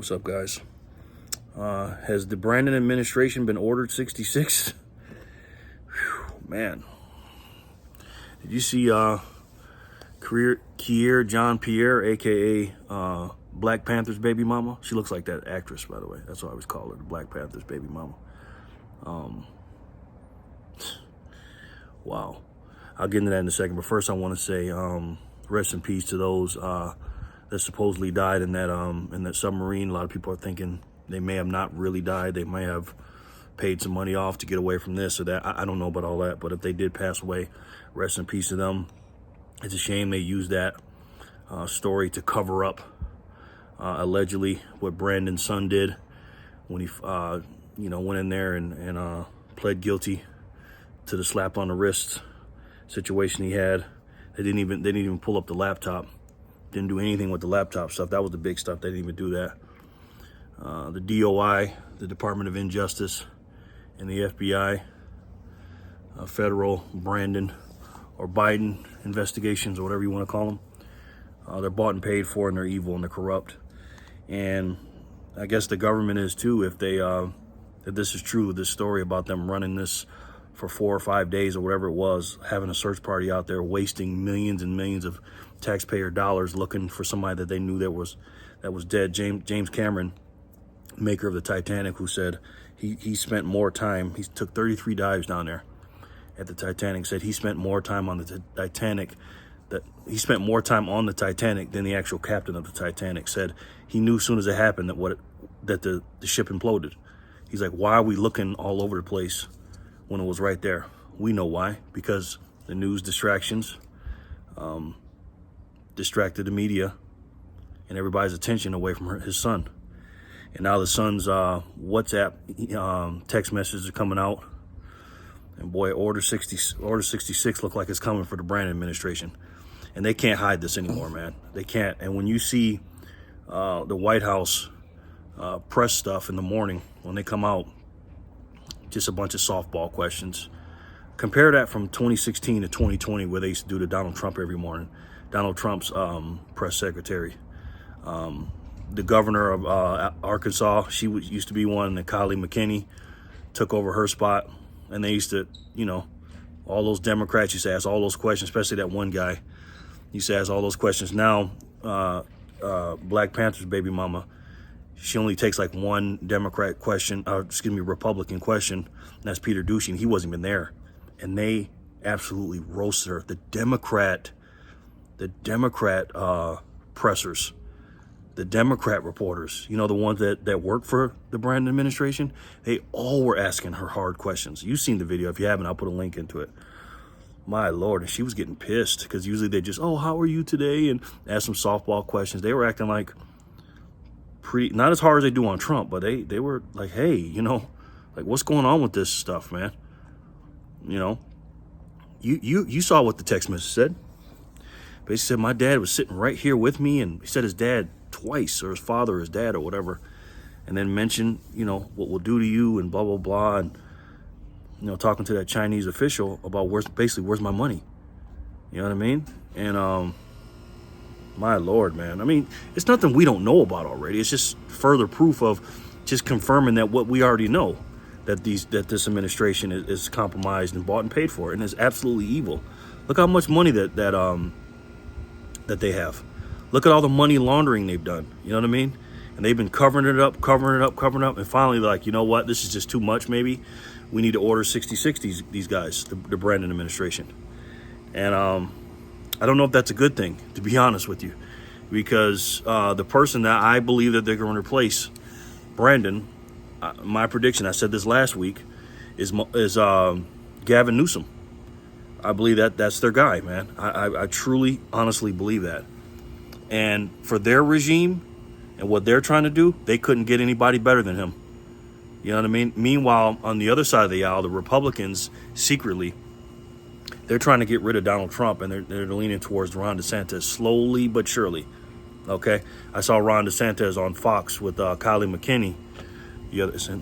What's up, guys? Has the Brandon administration been ordered 66? Whew, man. Did you see Kier John Pierre, a.k.a. Black Panther's baby mama? She looks like that actress, by the way. That's what I always call her, the Black Panther's baby mama. Wow. I'll get into that in a second. But first, I want to say rest in peace to those that supposedly died in that submarine. A lot of people are thinking they may have not really died. They may have paid some money off to get away from this or that. I don't know about all that. But if they did pass away, rest in peace to them. It's a shame they used that story to cover up allegedly what Brandon's son did when he went in there and pled guilty to the slap on the wrist situation he had. They didn't even pull up the laptop. Didn't do anything with the laptop stuff. That was the big stuff. They didn't even do that. The DOI, the Department of Injustice, and the FBI, federal Brandon or Biden investigations, or whatever you want to call them, they're bought and paid for, and they're evil and they're corrupt. And I guess the government is too, if this is true, this story about them running this for 4 or 5 days or whatever it was, having a search party out there, wasting millions and millions of taxpayer dollars looking for somebody that they knew that was dead. James Cameron, maker of the Titanic, who said he spent more time, he took 33 dives down there at the Titanic, said he spent more time on the Titanic, that he spent more time on the Titanic than the actual captain of the Titanic. Said he knew as soon as it happened that the ship imploded. He's like, why are we looking all over the place when it was right there? We know why. Because the news distractions distracted the media and everybody's attention away from his son. And now the son's WhatsApp text messages are coming out. And boy, Order 66 look like it's coming for the Brandon administration. And they can't hide this anymore, man. They can't. And when you see the White House press stuff in the morning, when they come out, just a bunch of softball questions. Compare that from 2016 to 2020, where they used to do the Donald Trump every morning. Donald Trump's press secretary. The governor of Arkansas, she used to be one, and Kylie McKinney took over her spot. And they used to, all those Democrats used to ask all those questions, especially that one guy. Used to ask all those questions. Now, Black Panther's baby mama, she only takes like one Republican question, and that's Peter Ducey. He wasn't even there. And they absolutely roasted her. The Democrat pressers, the Democrat reporters, the ones that work for the Brandon administration, they all were asking her hard questions. You've seen the video. If you haven't, I'll put a link into it. My Lord, and she was getting pissed because usually they just, how are you today? And ask some softball questions. They were acting like not as hard as they do on Trump, but they were like, hey, like what's going on with this stuff, man? You saw what the text message said. Basically said my dad was sitting right here with me, and he said his dad twice, or his father or his dad or whatever, and then mentioned, what we'll do to you and blah, blah, blah. And, talking to that Chinese official about where's my money? You know what I mean? And, my Lord, man. I mean, it's nothing we don't know about already. It's just further proof of just confirming that what we already know, that this administration is compromised and bought and paid for, and is absolutely evil. Look how much money that they have. Look at all the money laundering they've done. You know what I mean? And they've been covering it up. And finally, they're like, you know what? This is just too much, maybe. We need to order 66, these guys, the Brandon administration. And I don't know if that's a good thing, to be honest with you. Because the person that I believe that they're going to replace Brandon, my prediction, I said this last week, is Gavin Newsom. I believe that's their guy, man. I truly, honestly believe that. And for their regime and what they're trying to do, they couldn't get anybody better than him. You know what I mean? Meanwhile, on the other side of the aisle, the Republicans secretly, they're trying to get rid of Donald Trump, and they're leaning towards Ron DeSantis slowly but surely. Okay? I saw Ron DeSantis on Fox with Kylie McKinney.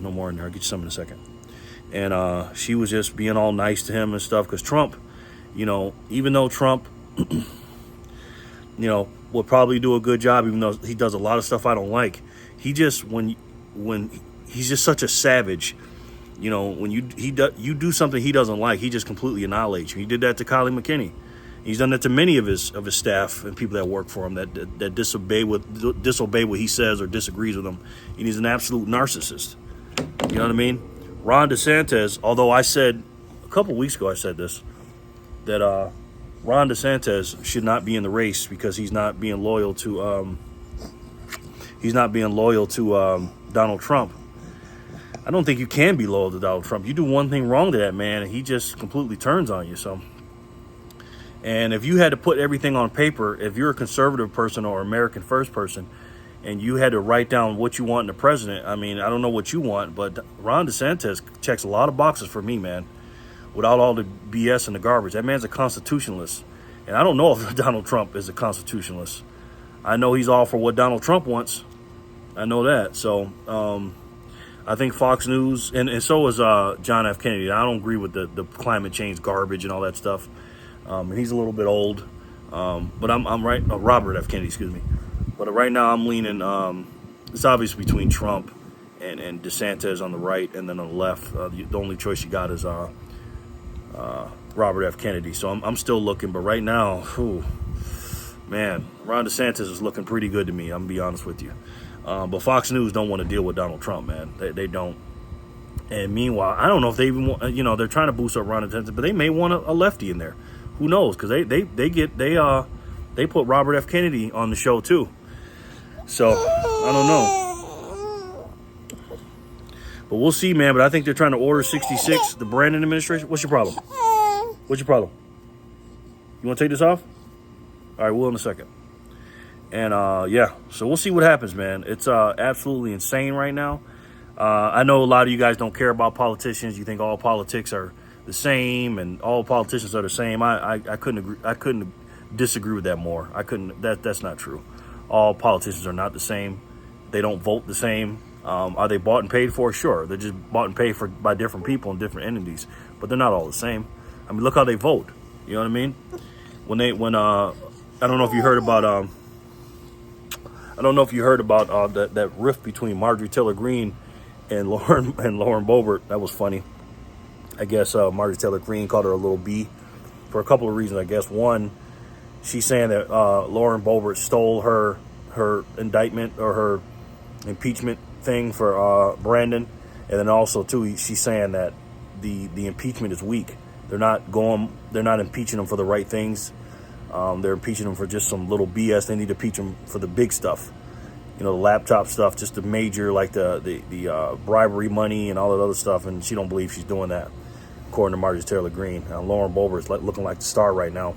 No more in there. I'll get you some in a second. And she was just being all nice to him and stuff, because Trump, even though Trump will probably do a good job, even though he does a lot of stuff I don't like. He just when he's just such a savage. When you do something he doesn't like, he just completely annihilates you. He did that to Kylie McKinney. He's done that to many of his staff and people that work for him that disobey what he says or disagrees with him. And he's an absolute narcissist. You know what I mean? Ron DeSantis, although I said a couple weeks ago, I said this, that Ron DeSantis should not be in the race because he's not being loyal to Donald Trump. I don't think you can be loyal to Donald Trump. You do one thing wrong to that man, and he just completely turns on you. So, and if you had to put everything on paper, if you're a conservative person or American first person, and you had to write down what you want in the president, I mean, I don't know what you want, but Ron DeSantis checks a lot of boxes for me, man. Without all the BS and the garbage, that man's a constitutionalist, and I don't know if Donald Trump is a constitutionalist. I know he's all for what Donald Trump wants. I know that. So, I think Fox News, and so is John F. Kennedy. I don't agree with the climate change garbage and all that stuff. And he's a little bit old, but I'm right. Robert F. Kennedy, excuse me. But right now I'm leaning. It's obvious between Trump and DeSantis on the right, and then on the left, the only choice you got is Robert F. Kennedy. So I'm still looking, but right now, man, Ron DeSantis is looking pretty good to me. I'm gonna be honest with you. But Fox News don't want to deal with Donald Trump, man. They don't. And meanwhile, I don't know if they even want, they're trying to boost up Ron DeSantis, but they may want a lefty in there. Who knows? Because they put Robert F. Kennedy on the show too. So I don't know. But we'll see, man. But I think they're trying to order 66, the Brandon administration. What's your problem? What's your problem? You want to take this off? All right, we'll in a second. And, so we'll see what happens, man. It's absolutely insane right now. I know a lot of you guys don't care about politicians. You think all politics are the same and all politicians are the same. I couldn't agree. I couldn't disagree with that more. That's not true. All politicians are not the same. They don't vote the same. Are they bought and paid for? Sure. They're just bought and paid for by different people and different entities, but they're not all the same. I mean, look how they vote. You know what I mean? When I don't know if you heard about, that rift between Marjorie Taylor Greene and Lauren Boebert. That was funny. I guess Marjorie Taylor Greene called her a little B for a couple of reasons. I guess one, she's saying that Lauren Boebert stole her indictment or her impeachment thing for Brandon, and then also too, she's saying that the impeachment is weak. They're not impeaching them for the right things. They're impeaching them for just some little BS. They need to impeach them for the big stuff, the laptop stuff, just the major, like the bribery money and all that other stuff. And she don't believe she's doing that, according to Marjorie Taylor Greene. Lauren Boebert is looking like the star right now,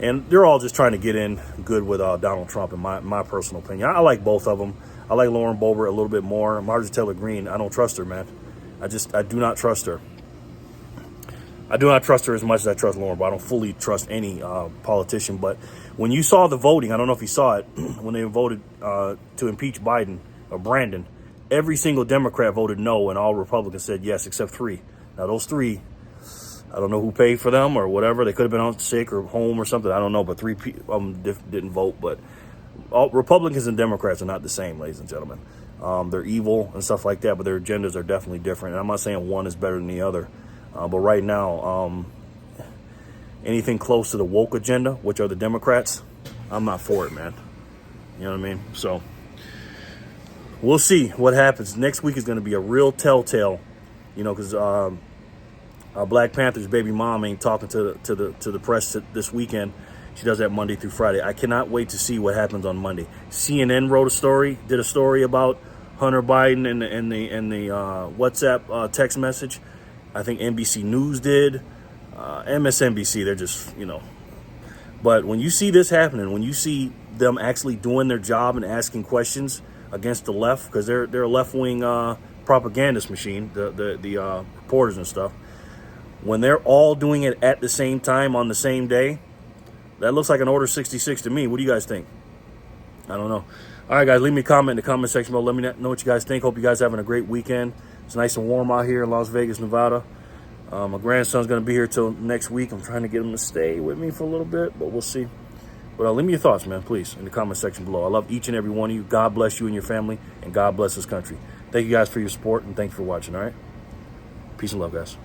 and they're all just trying to get in good with Donald Trump. In my personal opinion, I like both of them. I like Lauren Boebert a little bit more. Marjorie Taylor Greene, I don't trust her, man. I do not trust her. I do not trust her as much as I trust Lauren, but I don't fully trust any politician. But when you saw the voting, I don't know if you saw it, when they voted to impeach Biden or Brandon, every single Democrat voted no, and all Republicans said yes, except 3. Now, those 3, I don't know who paid for them or whatever. They could have been on sick or home or something. I don't know, but 3 of them didn't vote. But all Republicans and Democrats are not the same, ladies and gentlemen. They're evil and stuff like that, but their agendas are definitely different. And I'm not saying one is better than the other. But right now, anything close to the woke agenda, which are the Democrats, I'm not for it, man. You know what I mean? So we'll see what happens. Next week is going to be a real telltale, because Black Panther's baby mom ain't talking to the press this weekend. She does that Monday through Friday. I cannot wait to see what happens on Monday. CNN did a story about Hunter Biden and the WhatsApp text message. I think NBC News did, MSNBC, they're just, But when you see this happening, when you see them actually doing their job and asking questions against the left, because they're a left-wing propagandist machine, the reporters and stuff, when they're all doing it at the same time on the same day, that looks like an Order 66 to me. What do you guys think? I don't know. All right, guys, leave me a comment in the comment section below. Let me know what you guys think. Hope you guys are having a great weekend. It's nice and warm out here in Las Vegas, Nevada. My grandson's going to be here till next week. I'm trying to get him to stay with me for a little bit, but we'll see. But leave me your thoughts, man, please, in the comment section below. I love each and every one of you. God bless you and your family, and God bless this country. Thank you guys for your support, and thank you for watching, all right? Peace and love, guys.